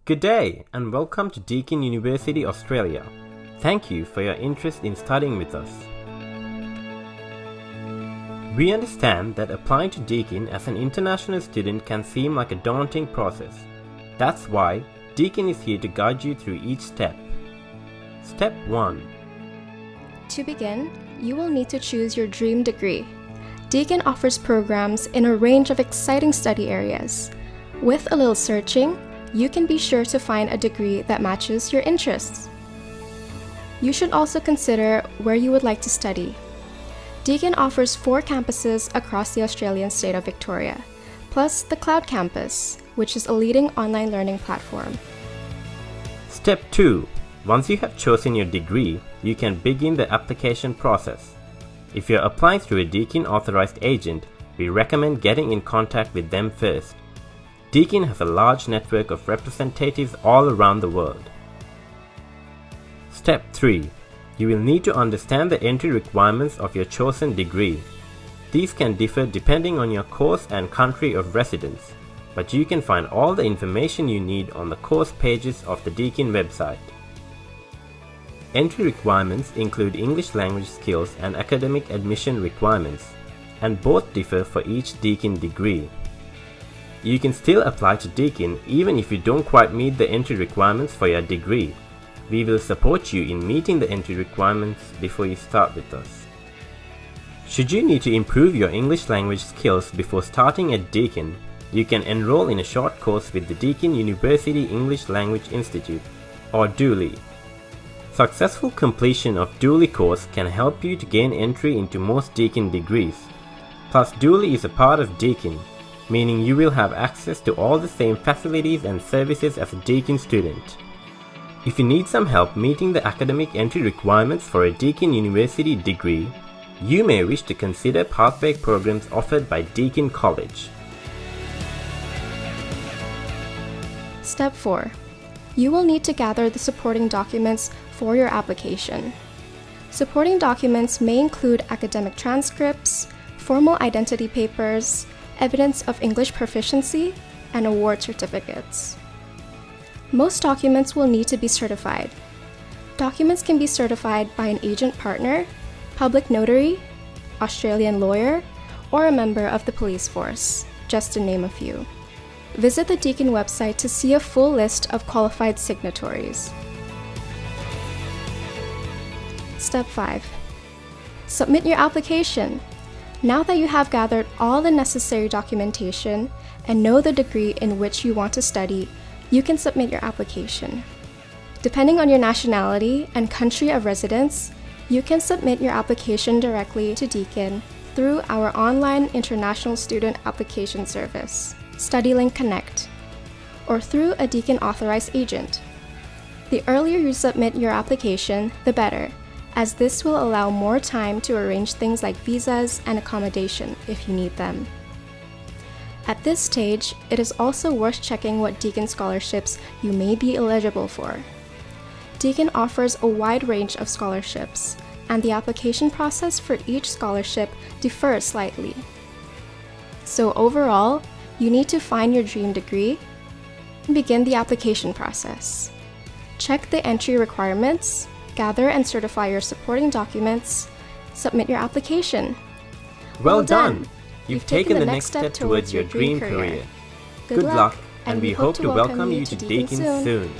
Good day and welcome to Deakin University Australia. Thank you for your interest in studying with us. We understand that applying to Deakin as an international student can seem like a daunting process. That's why Deakin is here to guide you through each step. Step 1. To begin, you will need to choose your dream degree. Deakin offers programs in a range of exciting study areas. With a little searching, you can be sure to find a degree that matches your interests. You should also consider where you would like to study. Deakin offers 4 campuses across the Australian state of Victoria, plus the Cloud Campus, which is a leading online learning platform. Step 2. Once you have chosen your degree, you can begin the application process. If you're applying through a Deakin authorized agent, we recommend getting in contact with them first. Deakin has a large network of representatives all around the world. Step 3. You will need to understand the entry requirements of your chosen degree. These can differ depending on your course and country of residence, but you can find all the information you need on the course pages of the Deakin website. Entry requirements include English language skills and academic admission requirements, and both differ for each Deakin degree. You can still apply to Deakin even if you don't quite meet the entry requirements for your degree. We will support you in meeting the entry requirements before you start with us. Should you need to improve your English language skills before starting at Deakin, you can enroll in a short course with the Deakin University English Language Institute, or DULI. Successful completion of DULI course can help you to gain entry into most Deakin degrees. Plus, DULI is a part of Deakin, meaning you will have access to all the same facilities and services as a Deakin student. If you need some help meeting the academic entry requirements for a Deakin University degree, you may wish to consider pathway programs offered by Deakin College. Step 4. You will need to gather the supporting documents for your application. Supporting documents may include academic transcripts, formal identity papers, evidence of English proficiency, and award certificates. Most documents will need to be certified. Documents can be certified by an agent partner, public notary, Australian lawyer, or a member of the police force, just to name a few. Visit the Deakin website to see a full list of qualified signatories. Step 5. Submit your application. Now that you have gathered all the necessary documentation and know the degree in which you want to study, you can submit your application. Depending on your nationality and country of residence, you can submit your application directly to Deakin through our online international student application service, StudyLink Connect, or through a Deakin authorized agent. The earlier you submit your application, the better, as this will allow more time to arrange things like visas and accommodation if you need them. At this stage, it is also worth checking what Deakin scholarships you may be eligible for. Deakin offers a wide range of scholarships, and the application process for each scholarship differs slightly. So overall, you need to find your dream degree and begin the application process. Check the entry requirements, gather and certify your supporting documents, submit your application. Well done! You've taken the next step towards your dream career. Good luck, and we hope to welcome you to Deakin soon.